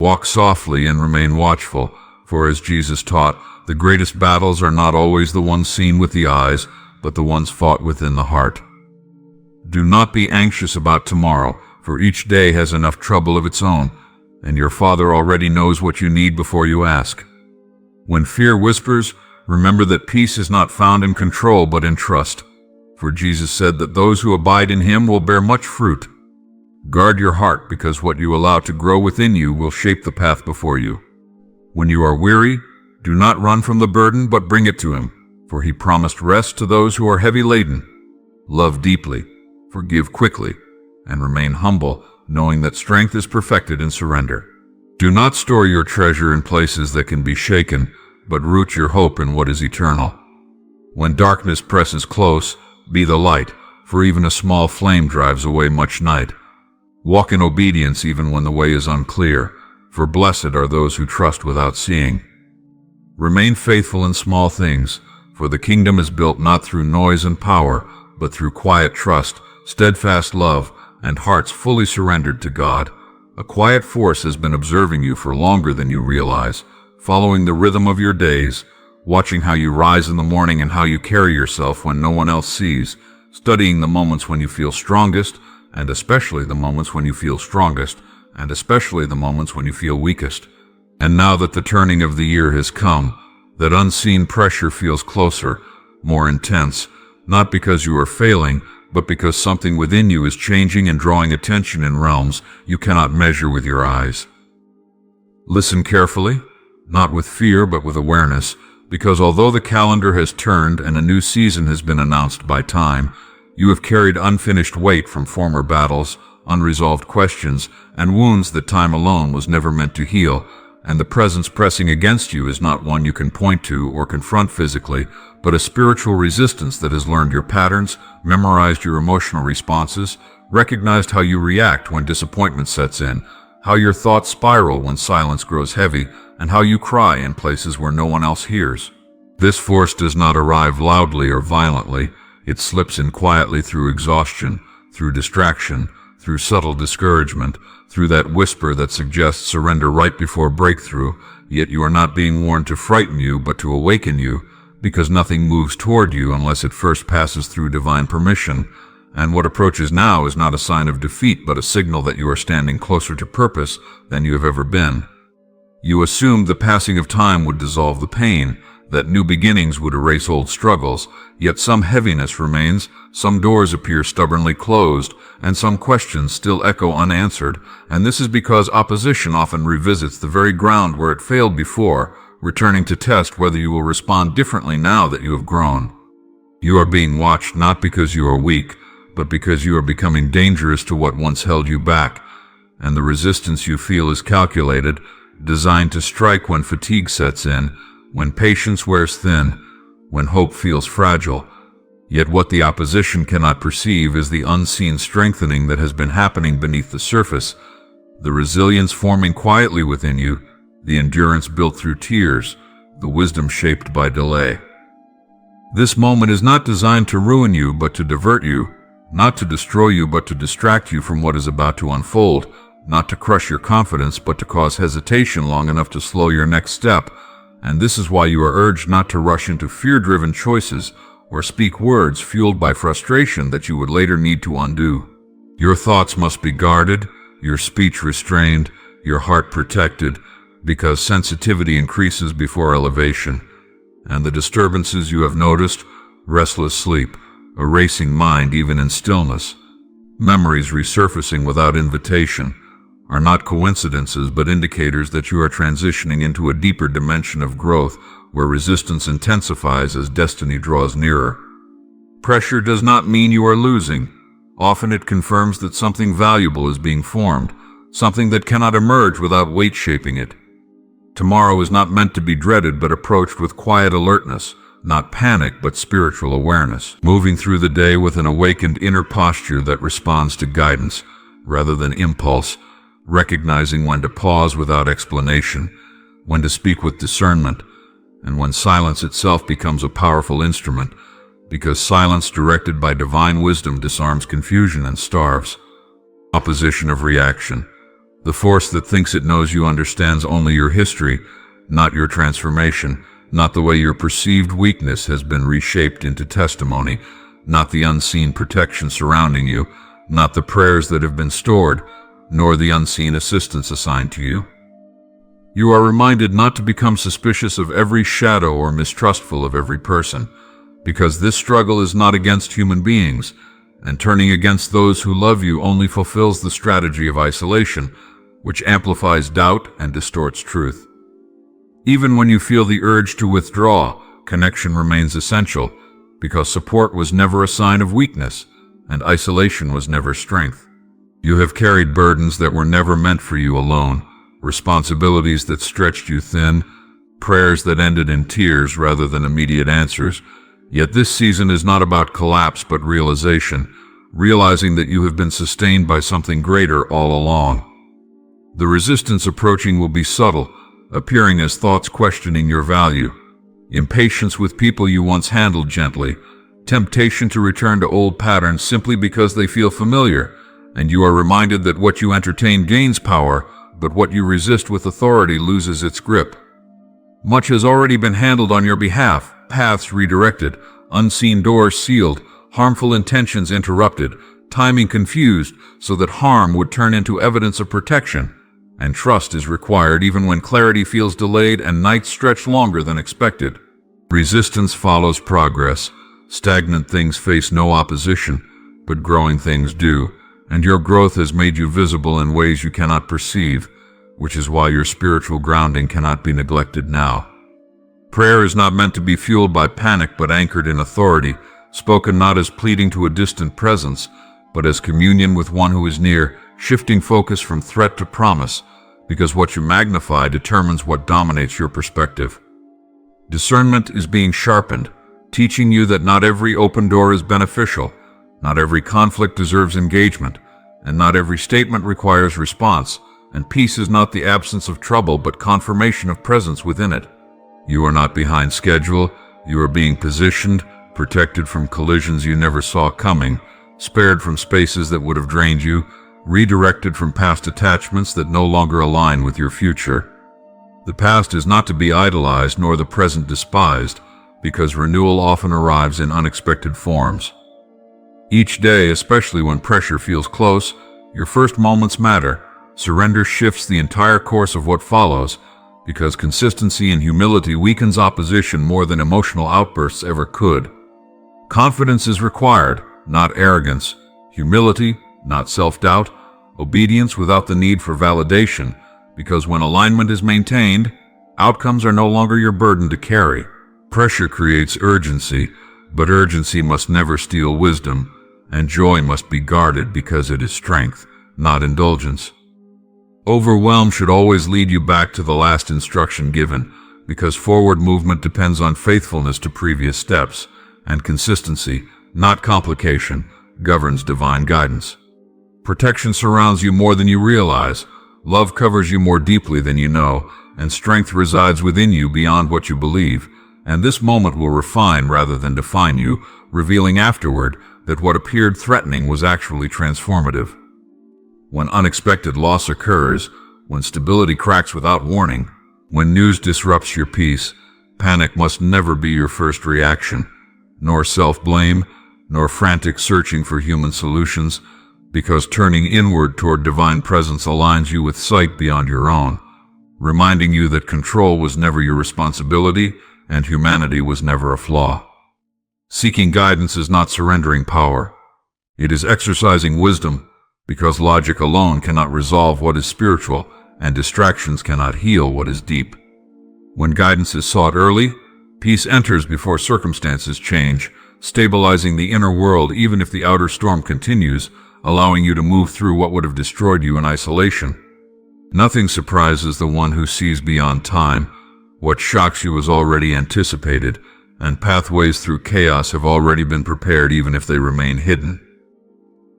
Walk softly and remain watchful, for as Jesus taught, the greatest battles are not always the ones seen with the eyes, but the ones fought within the heart. Do not be anxious about tomorrow, for each day has enough trouble of its own, and your Father already knows what you need before you ask. When fear whispers, remember that peace is not found in control but in trust, for Jesus said that those who abide in Him will bear much fruit. Guard your heart, because what you allow to grow within you will shape the path before you. When you are weary, do not run from the burden, but bring it to Him, for He promised rest to those who are heavy laden. Love deeply, forgive quickly, and remain humble, knowing that strength is perfected in surrender. Do not store your treasure in places that can be shaken, but root your hope in what is eternal. When darkness presses close, be the light, for even a small flame drives away much night. Walk in obedience even when the way is unclear, for blessed are those who trust without seeing. Remain faithful in small things, for the kingdom is built not through noise and power, but through quiet trust, steadfast love, and hearts fully surrendered to God. A quiet force has been observing you for longer than you realize, following the rhythm of your days, watching how you rise in the morning and how you carry yourself when no one else sees, studying the moments when you feel strongest, and especially the moments when you feel strongest, and especially the moments when you feel weakest. And now that the turning of the year has come, that unseen pressure feels closer, more intense, not because you are failing, but because something within you is changing and drawing attention in realms you cannot measure with your eyes. Listen carefully, not with fear but with awareness, because although the calendar has turned and a new season has been announced by time, you have carried unfinished weight from former battles, unresolved questions, and wounds that time alone was never meant to heal, and the presence pressing against you is not one you can point to or confront physically, but a spiritual resistance that has learned your patterns, memorized your emotional responses, recognized how you react when disappointment sets in, how your thoughts spiral when silence grows heavy, and how you cry in places where no one else hears. This force does not arrive loudly or violently. It slips in quietly through exhaustion, through distraction, through subtle discouragement, through that whisper that suggests surrender right before breakthrough, yet you are not being warned to frighten you but to awaken you, because nothing moves toward you unless it first passes through divine permission, and what approaches now is not a sign of defeat but a signal that you are standing closer to purpose than you have ever been. You assumed the passing of time would dissolve the pain, that new beginnings would erase old struggles, yet some heaviness remains, some doors appear stubbornly closed, and some questions still echo unanswered, and this is because opposition often revisits the very ground where it failed before, returning to test whether you will respond differently now that you have grown. You are being watched not because you are weak, but because you are becoming dangerous to what once held you back, and the resistance you feel is calculated, designed to strike when fatigue sets in, when patience wears thin, when hope feels fragile. Yet what the opposition cannot perceive is the unseen strengthening that has been happening beneath the surface, the resilience forming quietly within you, the endurance built through tears, the wisdom shaped by delay. This moment is not designed to ruin you but to divert you, not to destroy you but to distract you from what is about to unfold, not to crush your confidence but to cause hesitation long enough to slow your next step. And this is why you are urged not to rush into fear-driven choices or speak words fueled by frustration that you would later need to undo. Your thoughts must be guarded, your speech restrained, your heart protected, because sensitivity increases before elevation. And the disturbances you have noticed, restless sleep, a racing mind even in stillness, memories resurfacing without invitation, are not coincidences but indicators that you are transitioning into a deeper dimension of growth where resistance intensifies as destiny draws nearer. Pressure does not mean you are losing. Often it confirms that something valuable is being formed, something that cannot emerge without weight shaping it. Tomorrow is not meant to be dreaded but approached with quiet alertness, not panic but spiritual awareness, moving through the day with an awakened inner posture that responds to guidance rather than impulse, recognizing when to pause without explanation, when to speak with discernment, and when silence itself becomes a powerful instrument, because silence directed by divine wisdom disarms confusion and starves opposition of reaction. The force that thinks it knows you understands only your history, not your transformation, not the way your perceived weakness has been reshaped into testimony, not the unseen protection surrounding you, not the prayers that have been stored, nor the unseen assistance assigned to you. You are reminded not to become suspicious of every shadow or mistrustful of every person, because this struggle is not against human beings, and turning against those who love you only fulfills the strategy of isolation, which amplifies doubt and distorts truth. Even when you feel the urge to withdraw, connection remains essential, because support was never a sign of weakness, and isolation was never strength. You have carried burdens that were never meant for you alone, responsibilities that stretched you thin, prayers that ended in tears rather than immediate answers. Yet this season is not about collapse but realization, realizing that you have been sustained by something greater all along. The resistance approaching will be subtle, appearing as thoughts questioning your value, impatience with people you once handled gently, temptation to return to old patterns simply because they feel familiar, and you are reminded that what you entertain gains power, but what you resist with authority loses its grip. Much has already been handled on your behalf, paths redirected, unseen doors sealed, harmful intentions interrupted, timing confused so that harm would turn into evidence of protection, and trust is required even when clarity feels delayed and nights stretch longer than expected. Resistance follows progress. Stagnant things face no opposition, but growing things do, and your growth has made you visible in ways you cannot perceive, which is why your spiritual grounding cannot be neglected now. Prayer is not meant to be fueled by panic but anchored in authority, spoken not as pleading to a distant presence, but as communion with one who is near, shifting focus from threat to promise, because what you magnify determines what dominates your perspective. Discernment is being sharpened, teaching you that not every open door is beneficial, not every conflict deserves engagement, and not every statement requires response, and peace is not the absence of trouble but confirmation of presence within it. You are not behind schedule, you are being positioned, protected from collisions you never saw coming, spared from spaces that would have drained you, redirected from past attachments that no longer align with your future. The past is not to be idolized nor the present despised, because renewal often arrives in unexpected forms. Each day, especially when pressure feels close, your first moments matter. Surrender shifts the entire course of what follows, because consistency and humility weakens opposition more than emotional outbursts ever could. Confidence is required, not arrogance. Humility, not self-doubt. Obedience without the need for validation, because when alignment is maintained, outcomes are no longer your burden to carry. Pressure creates urgency, but urgency must never steal wisdom, and joy must be guarded because it is strength, not indulgence. Overwhelm should always lead you back to the last instruction given, because forward movement depends on faithfulness to previous steps, and consistency, not complication, governs divine guidance. Protection surrounds you more than you realize, love covers you more deeply than you know, and strength resides within you beyond what you believe, and this moment will refine rather than define you, revealing afterward that what appeared threatening was actually transformative. When unexpected loss occurs, when stability cracks without warning, when news disrupts your peace, panic must never be your first reaction, nor self-blame, nor frantic searching for human solutions, because turning inward toward divine presence aligns you with sight beyond your own, reminding you that control was never your responsibility and humanity was never a flaw. Seeking guidance is not surrendering power. It is exercising wisdom, because logic alone cannot resolve what is spiritual, and distractions cannot heal what is deep. When guidance is sought early, peace enters before circumstances change, stabilizing the inner world even if the outer storm continues, allowing you to move through what would have destroyed you in isolation. Nothing surprises the one who sees beyond time. What shocks you is already anticipated, and pathways through chaos have already been prepared even if they remain hidden.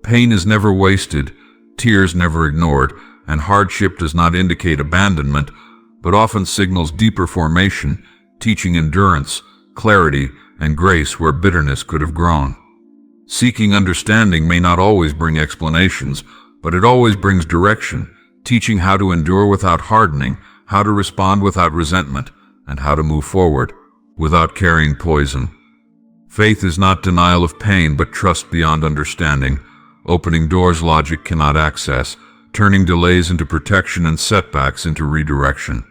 Pain is never wasted, tears never ignored, and hardship does not indicate abandonment, but often signals deeper formation, teaching endurance, clarity, and grace where bitterness could have grown. Seeking understanding may not always bring explanations, but it always brings direction, teaching how to endure without hardening, how to respond without resentment, and how to move forward without carrying poison. Faith is not denial of pain, but trust beyond understanding, opening doors logic cannot access, turning delays into protection and setbacks into redirection.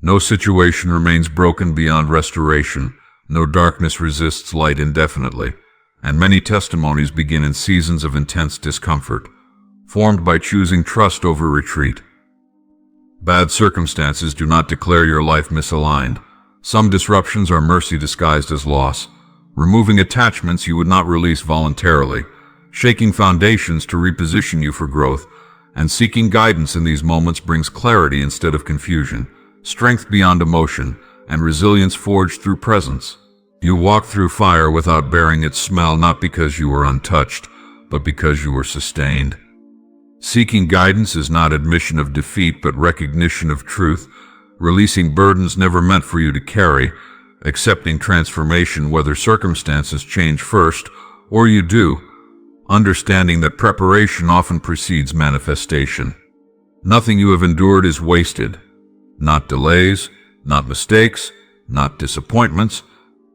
No situation remains broken beyond restoration, no darkness resists light indefinitely, and many testimonies begin in seasons of intense discomfort, formed by choosing trust over retreat. Bad circumstances do not declare your life misaligned. Some disruptions are mercy disguised as loss, removing attachments you would not release voluntarily, shaking foundations to reposition you for growth, and seeking guidance in these moments brings clarity instead of confusion, strength beyond emotion, and resilience forged through presence. You walk through fire without bearing its smell, not because you were untouched, but because you were sustained. Seeking guidance is not admission of defeat, but recognition of truth, releasing burdens never meant for you to carry, accepting transformation whether circumstances change first or you do, understanding that preparation often precedes manifestation. Nothing you have endured is wasted, not delays, not mistakes, not disappointments,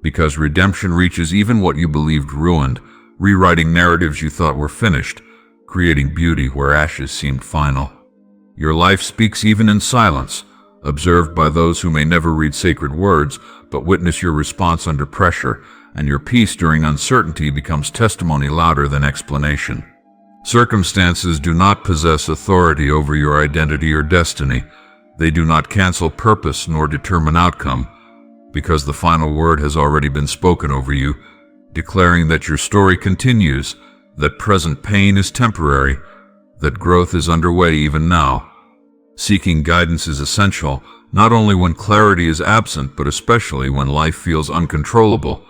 because redemption reaches even what you believed ruined, rewriting narratives you thought were finished, creating beauty where ashes seemed final. Your life speaks even in silence, observed by those who may never read sacred words, but witness your response under pressure, and your peace during uncertainty becomes testimony louder than explanation. Circumstances do not possess authority over your identity or destiny. They do not cancel purpose nor determine outcome, because the final word has already been spoken over you, declaring that your story continues, that present pain is temporary, that growth is underway even now. Seeking guidance is essential, not only when clarity is absent, but especially when life feels uncontrollable,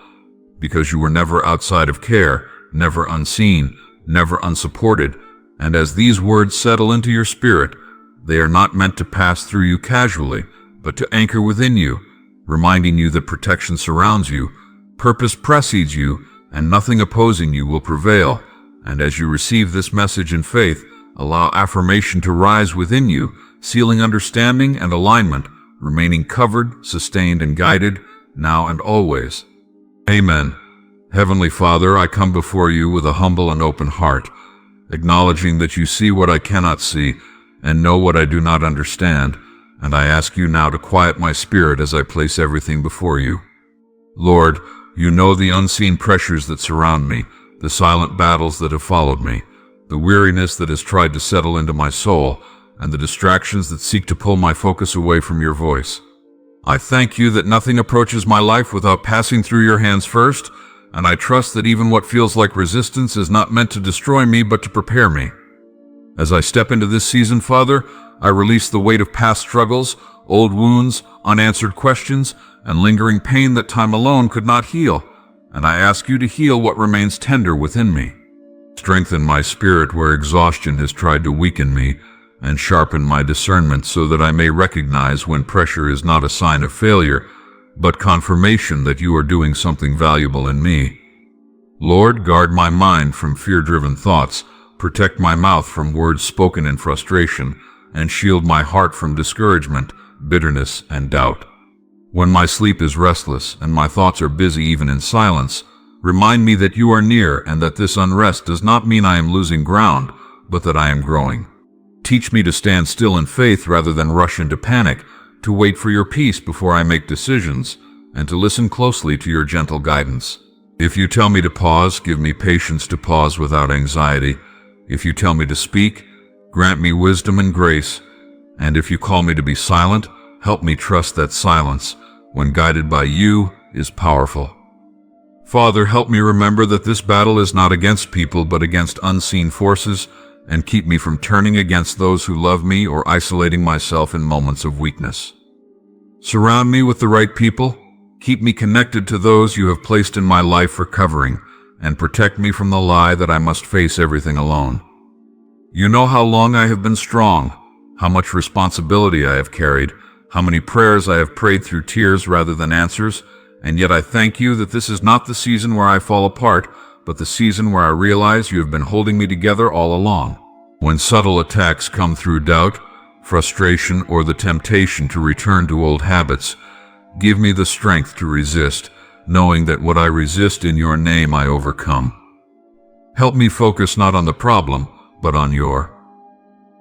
because you were never outside of care, never unseen, never unsupported, and as these words settle into your spirit, they are not meant to pass through you casually, but to anchor within you, reminding you that protection surrounds you, purpose precedes you, and nothing opposing you will prevail. And as you receive this message in faith, allow affirmation to rise within you, sealing understanding and alignment, remaining covered, sustained, and guided, now and always. Amen. Heavenly Father, I come before you with a humble and open heart, acknowledging that you see what I cannot see and know what I do not understand, and I ask you now to quiet my spirit as I place everything before you. Lord, you know the unseen pressures that surround me, the silent battles that have followed me, the weariness that has tried to settle into my soul, and the distractions that seek to pull my focus away from your voice. I thank you that nothing approaches my life without passing through your hands first, and I trust that even what feels like resistance is not meant to destroy me but to prepare me. As I step into this season, Father, I release the weight of past struggles, old wounds, unanswered questions, and lingering pain that time alone could not heal, and I ask you to heal what remains tender within me. Strengthen my spirit where exhaustion has tried to weaken me, and sharpen my discernment so that I may recognize when pressure is not a sign of failure, but confirmation that you are doing something valuable in me. Lord, guard my mind from fear-driven thoughts, protect my mouth from words spoken in frustration, and shield my heart from discouragement, bitterness, and doubt. When my sleep is restless and my thoughts are busy even in silence, remind me that you are near and that this unrest does not mean I am losing ground, but that I am growing. Teach me to stand still in faith rather than rush into panic, to wait for your peace before I make decisions, and to listen closely to your gentle guidance. If you tell me to pause, give me patience to pause without anxiety. If you tell me to speak, grant me wisdom and grace. And if you call me to be silent, help me trust that silence, when guided by you, is powerful. Father, help me remember that this battle is not against people but against unseen forces, and keep me from turning against those who love me or isolating myself in moments of weakness. Surround me with the right people, keep me connected to those you have placed in my life for covering, and protect me from the lie that I must face everything alone. You know how long I have been strong, how much responsibility I have carried, how many prayers I have prayed through tears rather than answers, and yet I thank you that this is not the season where I fall apart, but the season where I realize you have been holding me together all along. When subtle attacks come through doubt, frustration, or the temptation to return to old habits, give me the strength to resist, knowing that what I resist in your name I overcome. Help me focus not on the problem, but on your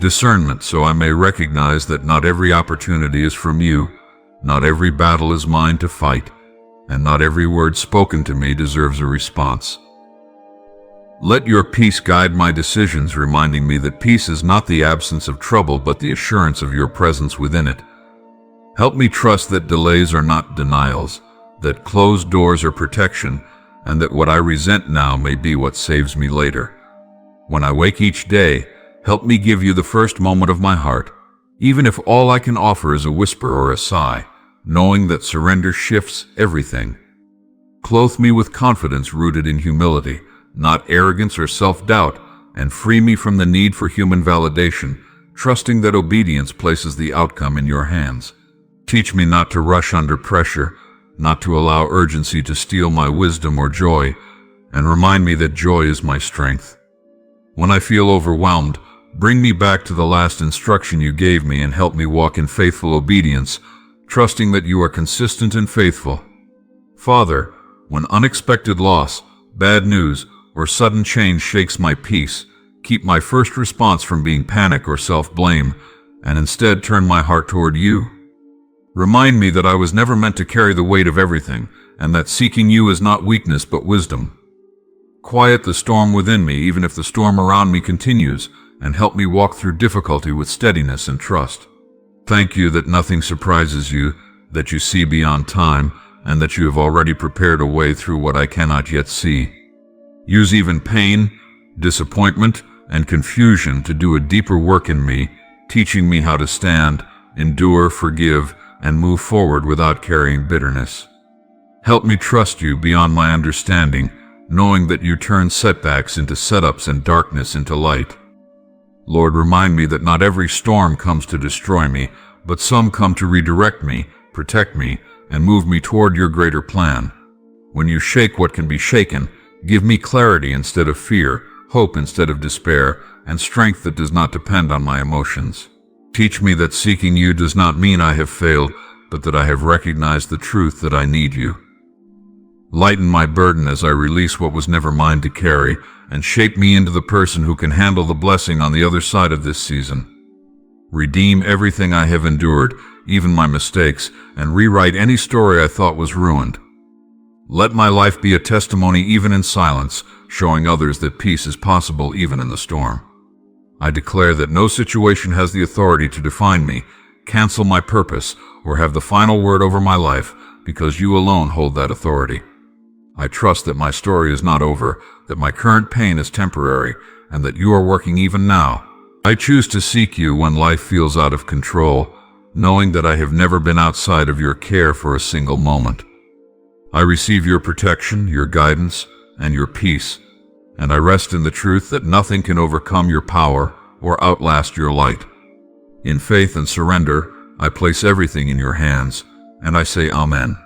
discernment, so I may recognize that not every opportunity is from you, not every battle is mine to fight, and not every word spoken to me deserves a response. Let your peace guide my decisions, reminding me that peace is not the absence of trouble, but the assurance of your presence within it. Help me trust that delays are not denials, that closed doors are protection, and that what I resent now may be what saves me later. When I wake each day, help me give you the first moment of my heart, even if all I can offer is a whisper or a sigh, knowing that surrender shifts everything. Clothe me with confidence rooted in humility, not arrogance or self-doubt, and free me from the need for human validation, trusting that obedience places the outcome in your hands. Teach me not to rush under pressure, not to allow urgency to steal my wisdom or joy, and remind me that joy is my strength. When I feel overwhelmed, bring me back to the last instruction you gave me and help me walk in faithful obedience, trusting that you are consistent and faithful. Father, when unexpected loss, bad news, or sudden change shakes my peace, keep my first response from being panic or self-blame, and instead turn my heart toward you. Remind me that I was never meant to carry the weight of everything, and that seeking you is not weakness but wisdom. Quiet the storm within me, even if the storm around me continues, and help me walk through difficulty with steadiness and trust. Thank you that nothing surprises you, that you see beyond time, and that you have already prepared a way through what I cannot yet see. Use even pain, disappointment, and confusion to do a deeper work in me, teaching me how to stand, endure, forgive, and move forward without carrying bitterness. Help me trust you beyond my understanding, knowing that you turn setbacks into setups and darkness into light. Lord, remind me that not every storm comes to destroy me, but some come to redirect me, protect me, and move me toward your greater plan. When you shake what can be shaken, give me clarity instead of fear, hope instead of despair, and strength that does not depend on my emotions. Teach me that seeking you does not mean I have failed, but that I have recognized the truth that I need you. Lighten my burden as I release what was never mine to carry, and shape me into the person who can handle the blessing on the other side of this season. Redeem everything I have endured, even my mistakes, and rewrite any story I thought was ruined. Let my life be a testimony even in silence, showing others that peace is possible even in the storm. I declare that no situation has the authority to define me, cancel my purpose, or have the final word over my life, because you alone hold that authority. I trust that my story is not over, that my current pain is temporary, and that you are working even now. I choose to seek you when life feels out of control, knowing that I have never been outside of your care for a single moment. I receive your protection, your guidance, and your peace, and I rest in the truth that nothing can overcome your power or outlast your light. In faith and surrender, I place everything in your hands, and I say Amen.